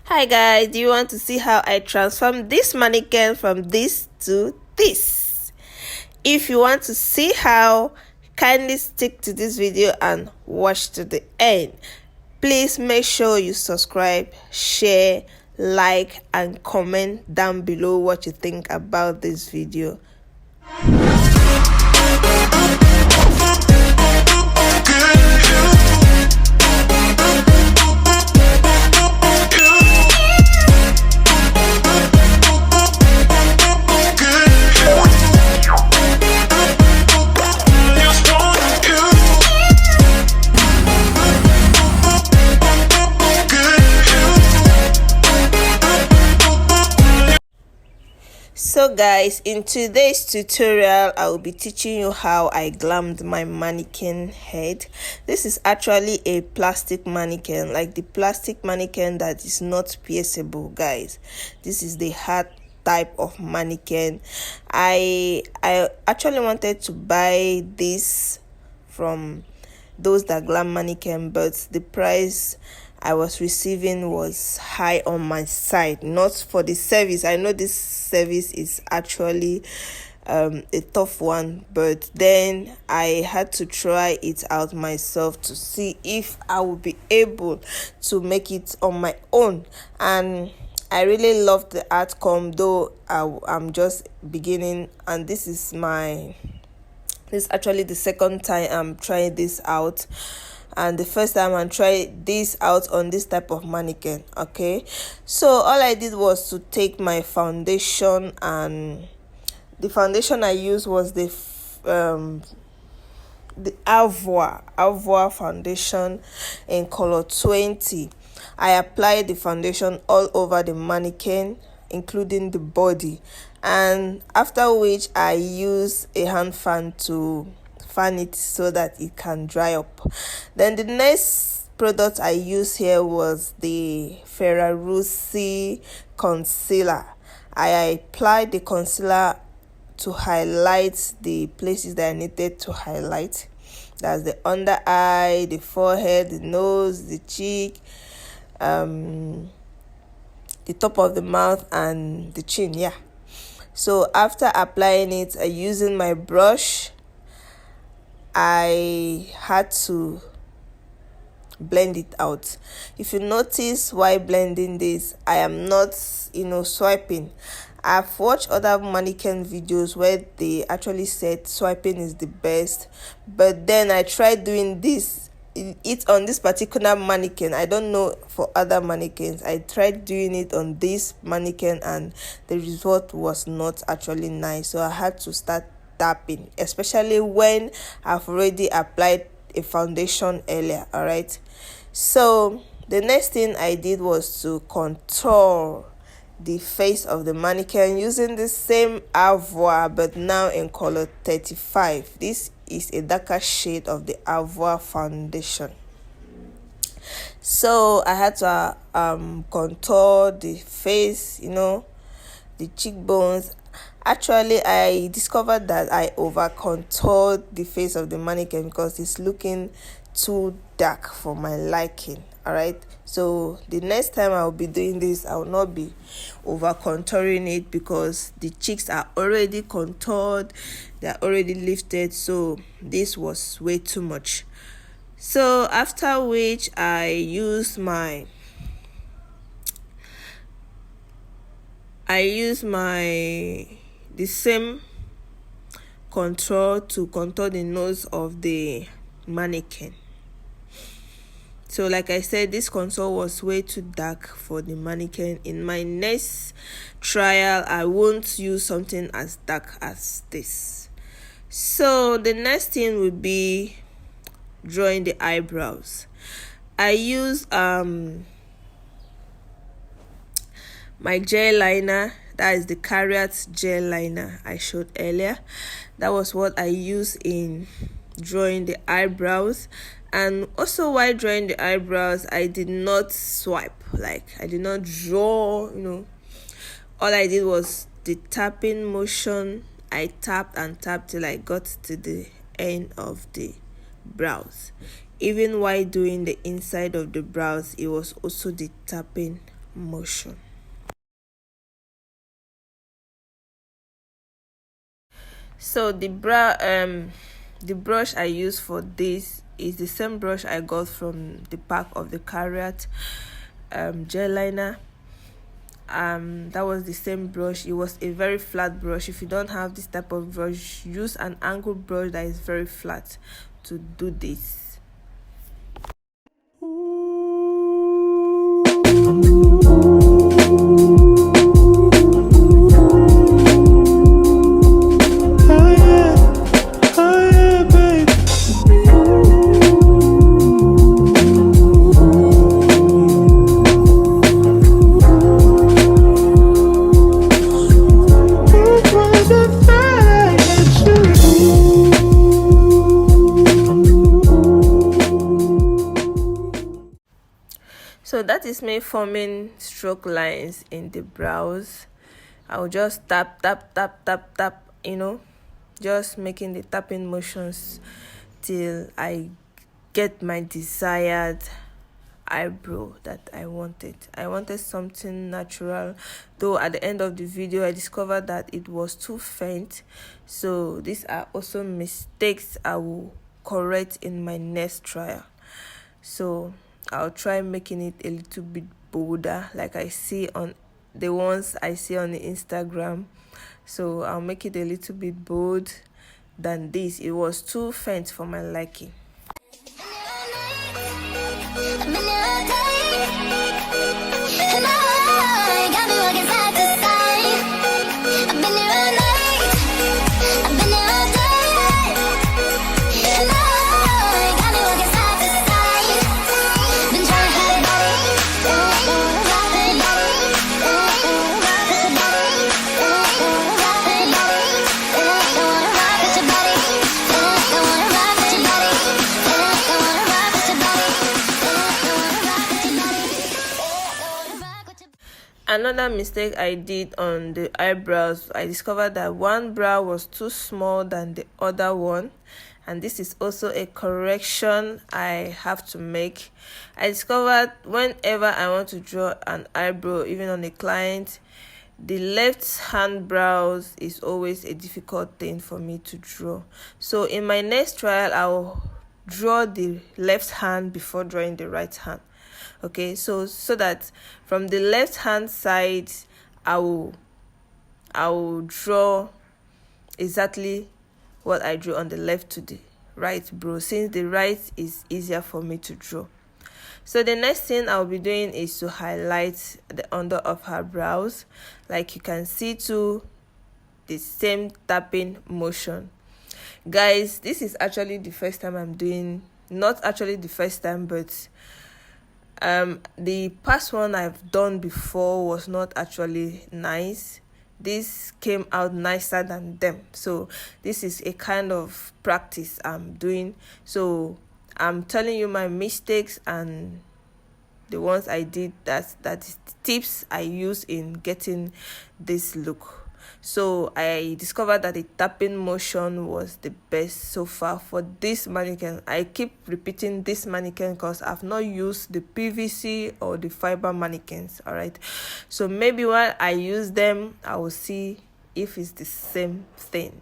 Hi guys, do you want to see how I transform this mannequin from this to this? If you want to see how, kindly stick to this video and watch to the end. Please make sure you subscribe, share, like and comment down below what you think about this video. So guys, in today's tutorial I will be teaching you how I glammed my mannequin head. This is actually a plastic mannequin, like the plastic mannequin that is not pierceable, guys. This is the hard type of mannequin. I actually wanted to buy this from those that glam mannequin, but the price I was receiving was high on my side. Not for the service. I know this service is actually a tough one, but then I had to try it out myself to see if I would be able to make it on my own. And I really loved the outcome, though I'm just beginning, and this is actually the second time I'm trying this out, and the first time I tried this out on this type of mannequin. Okay, so all I did was to take my foundation, and the foundation I used was the Avour foundation in color 20. I applied the foundation all over the mannequin, including the body, and after which I use a hand fan to fan it so that it can dry up. Then the next product I used here was the Ferarruci concealer. I applied the concealer to highlight the places that I needed to highlight. That's the under eye, the forehead, the nose, the cheek, the top of the mouth and the chin. Yeah, so after applying it, using my brush, I had to blend it out. If you notice while blending this, I am not swiping. I've watched other mannequin videos where they actually said swiping is the best, but then I tried doing this on this particular mannequin. I don't know for other mannequins. I tried doing it on this mannequin and the result was not actually nice, so I had to start tapping, especially when I've already applied a foundation earlier. All right, so the next thing I did was to contour the face of the mannequin using the same Avour, but now in color 35. This is a darker shade of the Avour foundation. So I had to contour the face, the cheekbones. Actually, I discovered that I over contoured the face of the mannequin because it's looking too dark for my liking. All right, so the next time I'll be doing this, I will not be over contouring it because the cheeks are already contoured, they're already lifted, so this was way too much. So after which I used the same contour to contour the nose of the mannequin. So like I said, this contour was way too dark for the mannequin. In my next trial, I won't use something as dark as this. So the next thing will be drawing the eyebrows. I use my gel liner. That is the Kyrite gel liner I showed earlier. That was what I used in drawing the eyebrows. And also while drawing the eyebrows, I did not swipe. Like, I did not draw, all I did was the tapping motion. I tapped and tapped till I got to the end of the brows. Even while doing the inside of the brows, it was also the tapping motion. So the brush I use for this is the same brush I got from the pack of the Kyrite gel liner. That was the same brush. It was a very flat brush. If you don't have this type of brush, use an angled brush that is very flat to do this. So that is me forming stroke lines in the brows. I'll just tap, you know, just making the tapping motions till I get my desired eyebrow that I wanted. I wanted something natural, though at the end of the video I discovered that it was too faint. So these are also mistakes I will correct in my next trial. So I'll try making it a little bit bolder, like I see on the ones I see on the Instagram. So I'll make it a little bit bold than this. It was too faint for my liking. Another mistake I did on the eyebrows, I discovered that one brow was too small than the other one, and this is also a correction I have to make. I discovered whenever I want to draw an eyebrow, even on a client, the left hand brows is always a difficult thing for me to draw. So in my next trial, I'll draw the left hand before drawing the right hand. Okay, so that from the left hand side I will draw exactly what I drew on the left to the right brow, since the right is easier for me to draw. So the next thing I'll be doing is to highlight the under of her brows. Like you can see to the same tapping motion. Guys, this is actually the first time I'm doing, not actually the first time, but the past one I've done before was not actually nice. This came out nicer than them. So this is a kind of practice I'm doing. So I'm telling you my mistakes and the ones I did, that is the tips I use in getting this look. So I discovered that the tapping motion was the best so far for this mannequin. I keep repeating this mannequin because I've not used the PVC or the fiber mannequins. All right, so maybe while I use them I will see if it's the same thing.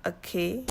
Okay.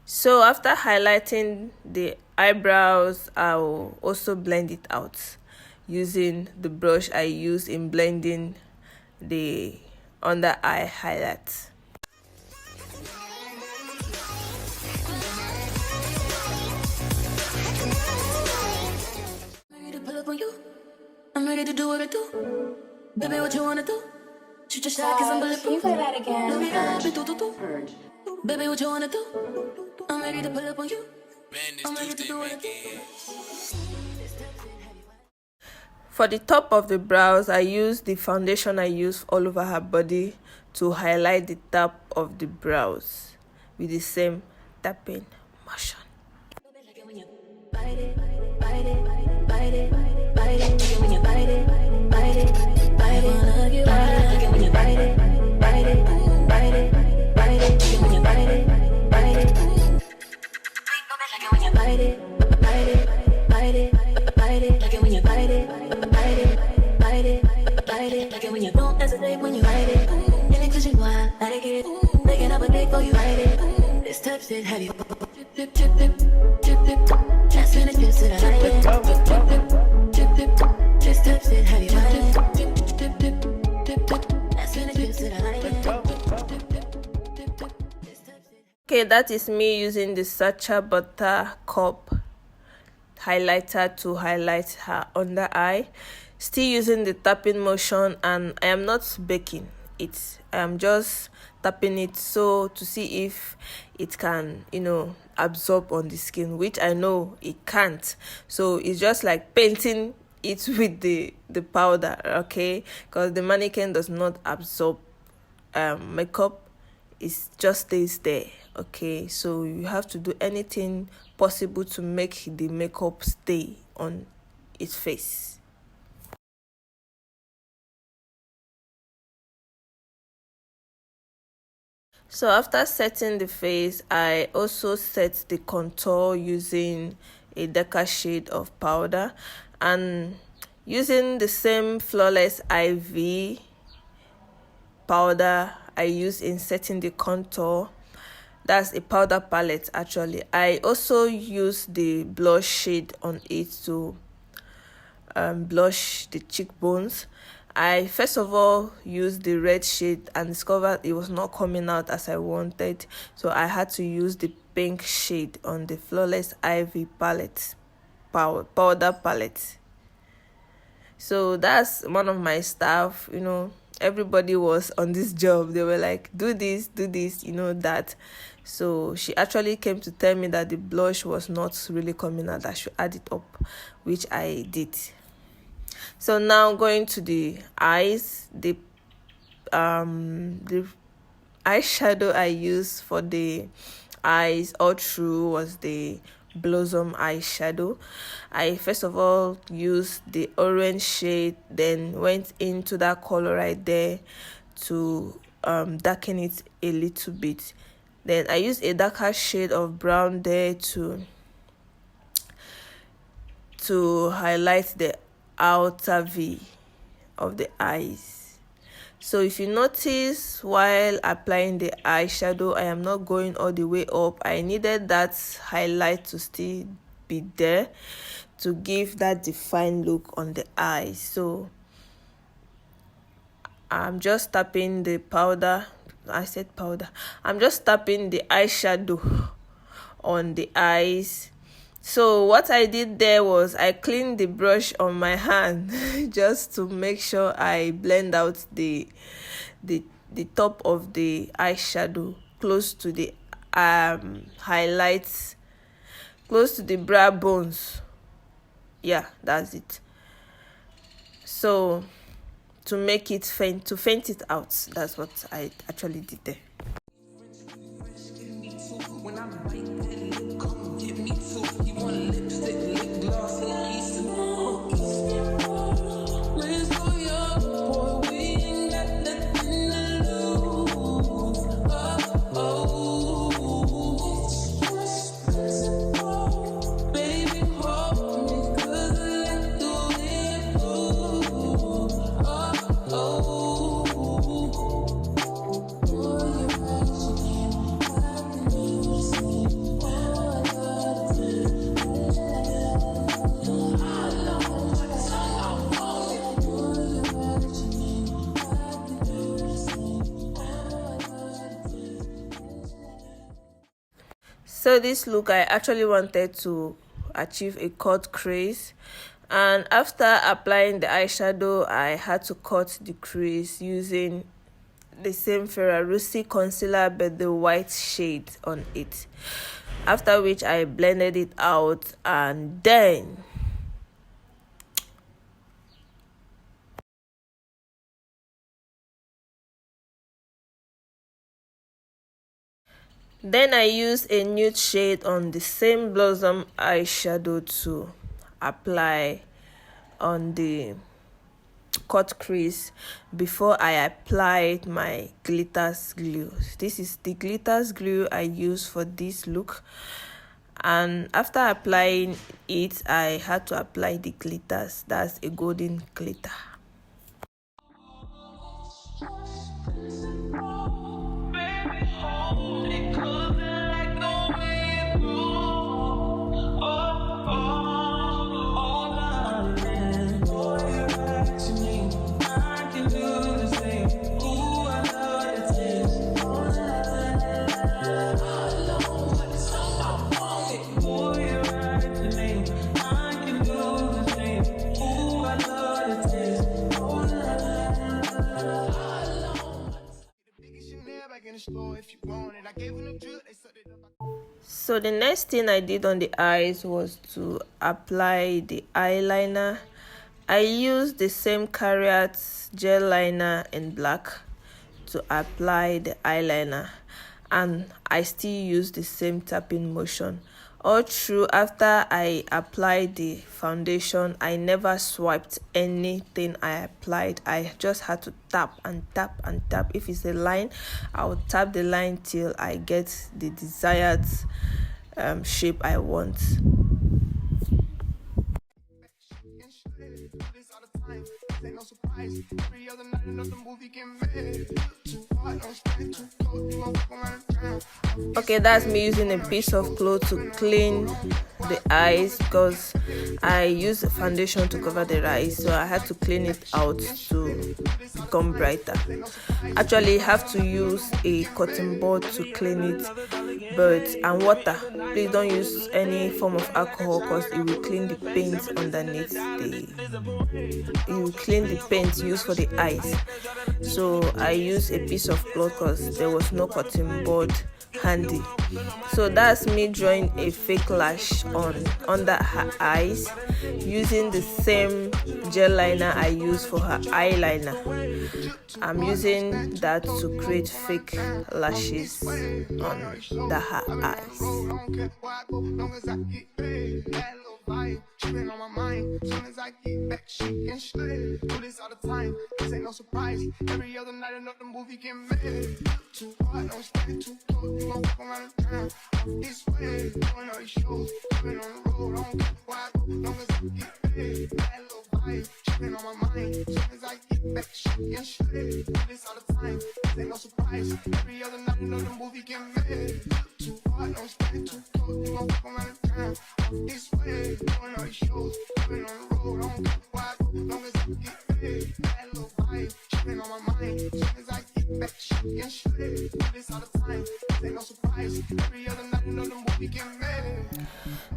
So after highlighting the eyebrows, I'll also blend it out using the brush I use in blending the under eye highlights. I'm ready to do what I do. Baby, what you wanna do? Shoot your shot, cause I'm bulletproof. Can you play that again? Baby, what you wanna do? I'm ready to pull up on you. I'm ready to do what I do. For the top of the brows, I use the foundation I use all over her body to highlight the top of the brows with the same tapping motion. Okay, that is me using the Sacha Butter Cup highlighter to highlight her under eye, still using the tapping motion, and I am not baking it. I am just tapping it so to see if it can, absorb on the skin, which I know it can't. So it's just like painting it with the powder, okay, because the mannequin does not absorb makeup. It just stays there, okay. So you have to do anything possible to make the makeup stay on its face. So after setting the face, I also set the contour using a darker shade of powder and using the same Flawless IV powder I use in setting the contour. That's a powder palette actually. I also use the blush shade on it to blush the cheekbones. I first of all used the red shade and discovered it was not coming out as I wanted, so I had to use the pink shade on the Flawless IV palette, powder palette. So that's one of my staff, everybody was on this job. They were like, do this, that. So she actually came to tell me that the blush was not really coming out, I should add it up, which I did. So now going to the eyes, the eyeshadow I used for the eyes all through was the Blossom eyeshadow. I first of all used the orange shade, then went into that color right there to darken it a little bit. Then I used a darker shade of brown there to highlight the outer V of the eyes. So if you notice, while applying the eyeshadow, I am not going all the way up. I needed that highlight to still be there to give that defined look on the eyes. So I'm just tapping the powder. I said powder. I'm just tapping the eyeshadow on the eyes. So what I did there was I cleaned the brush on my hand just to make sure I blend out the top of the eyeshadow close to the highlights, close to the brow bones. Yeah, that's it. So to make it faint, to faint it out, that's what I actually did there. So this look, I actually wanted to achieve a cut crease, and after applying the eyeshadow, I had to cut the crease using the same Ferarruci concealer but the white shade on it, after which I blended it out, and then Then I use a nude shade on the same Blossom eyeshadow to apply on the cut crease before I applied my glitters glue. This is the glitters glue I use for this look, and after applying it I had to apply the glitters. That's a golden glitter. So the next thing I did on the eyes was to apply the eyeliner. I used the same Kyrite gel liner in black to apply the eyeliner, and I still use the same tapping motion. All through, after I applied the foundation, I never swiped anything I applied. I just had to tap and tap and tap. If it's a line, I'll tap the line till I get the desired shape I want. Okay, that's me using a piece of cloth to clean the eyes because I use a foundation to cover the eyes, so I had to clean it out to become brighter. Actually, you have to use a cotton bud to clean it, and water. Please don't use any form of alcohol because it will clean the paint underneath it will clean the paint used for the eyes. So I used a piece of cloth because there was no cotton bud handy. So that's me drawing a fake lash on under her eyes using the same gel liner I used for her eyeliner. I'm using that to create fake lashes under her eyes. On my mind, soon as I get back, she can slip. Do this all the time, this ain't no surprise. Every other night another movie get made. Too hard, don't stand too close. You gon' fuck around the town. This way, doing all these shows, coming on the road. I don't care where I go, long as I get paid. That little vibe, tripping on my mind. Soon as I get back, she can slip. Do this all the time, this ain't no surprise. Every other night another movie get made. Too hard, don't stand too close. You gon' fuck around the town. This way, doing all these shows, coming on the road. I don't care where I go, long as I get paid. That little vibe, tripping on my mind. Soon as I get back, she can slip. Do this all the time, this ain't no surprise. Every other night another movie get made.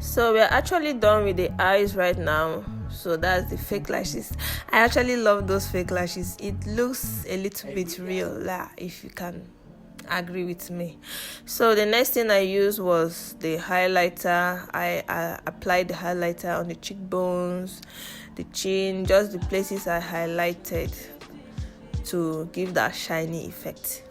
So we're actually done with the eyes right now. So that's the fake lashes. I actually love those fake lashes. It looks a little bit real, if you can agree with me. So the next thing I used was the highlighter. I applied the highlighter on the cheekbones, the chin, just the places I highlighted to give that shiny effect.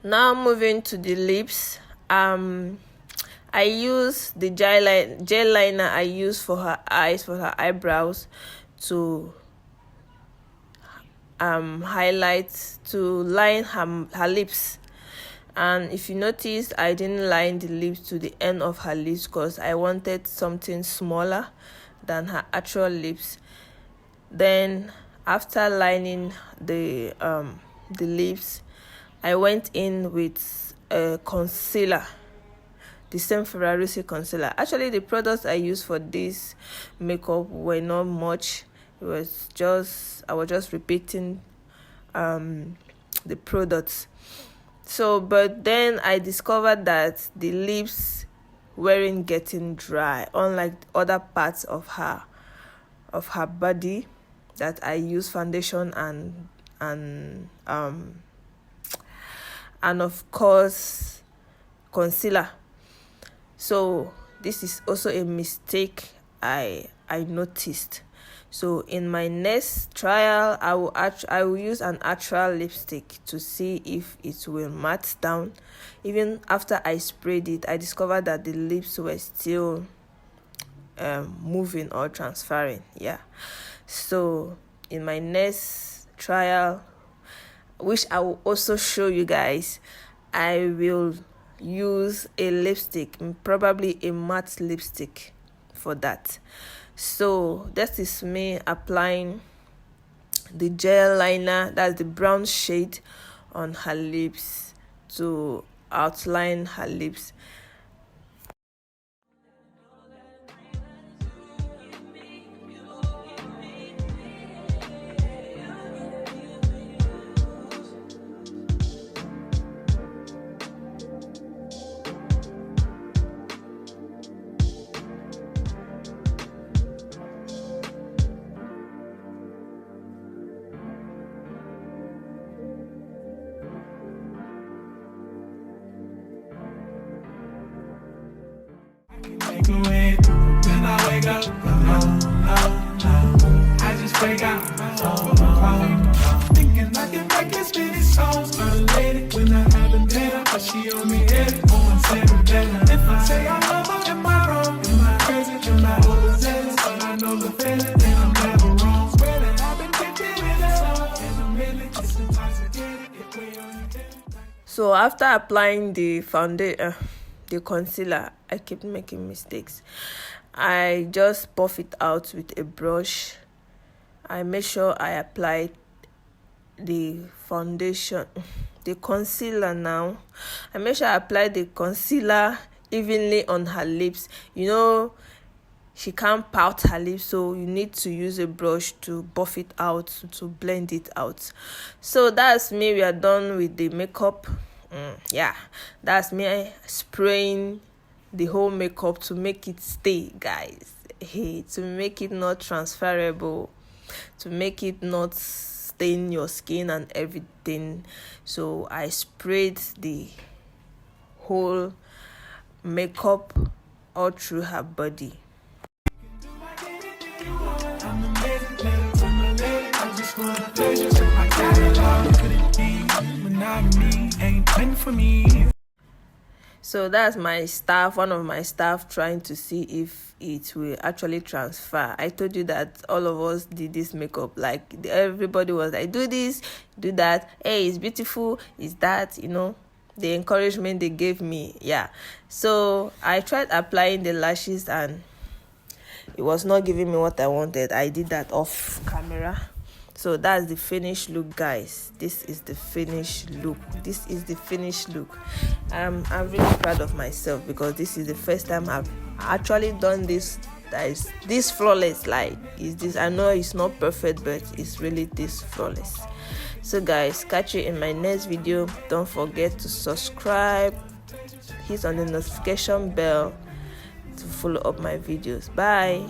Now moving to the lips. I use the gel liner I use for her eyes, for her eyebrows, to highlight, to line her lips. And if you notice, I didn't line the lips to the end of her lips because I wanted something smaller than her actual lips. Then after lining the lips, I went in with a concealer the same Ferarruci concealer. Actually, the products I used for this makeup were not much. It was just, I was just repeating the products. So, but then I discovered that the lips weren't getting dry, unlike other parts of her body that I use foundation and of course concealer. So this is also a mistake I noticed. So in my next trial, I will use an actual lipstick to see if it will matte down. Even after I sprayed it, I discovered that the lips were still moving or transferring. Yeah. So in my next trial, which I will also show you guys, I will use a lipstick, probably a matte lipstick for that. So that is me applying the gel liner, that's the brown shade, on her lips to outline her lips. When I wake up, I just break out my phone. Thinking I can make this many songs for the lady. When I haven't met her, but she on me heavy. Going seven better. If I say I love her, am I wrong? Am I crazy? Am I overzealous? But I know the feeling, and I'm never wrong. Swear that I've been thinking in a song. And I'm really just intoxicated. If we only did. So after applying the foundation, the concealer, I keep making mistakes. I just buff it out with a brush. I make sure I apply the foundation, the concealer now. I make sure I apply the concealer evenly on her lips. You know, she can't pout her lips, so you need to use a brush to buff it out, to blend it out. So that's me. We are done with the makeup. Yeah, that's me spraying the whole makeup to make it stay, guys. Hey, to make it not transferable, to make it not stain your skin and everything. So I sprayed the whole makeup all through her body. So that's my staff, one of my staff, trying to see if it will actually transfer. I told you that all of us did this makeup, like everybody was like, do this, do that, hey, it's beautiful, is that, you know, the encouragement they gave me. Yeah, so I tried applying the lashes and it was not giving me what I wanted. I did that off camera. So that's the finished look, guys. This is the finished look. This is the finished look. I'm really proud of myself because this is the first time I've actually done this. That is this flawless. Like, is this? I know it's not perfect, but it's really this flawless. So, guys, catch you in my next video. Don't forget to subscribe. Hit on the notification bell to follow up my videos. Bye.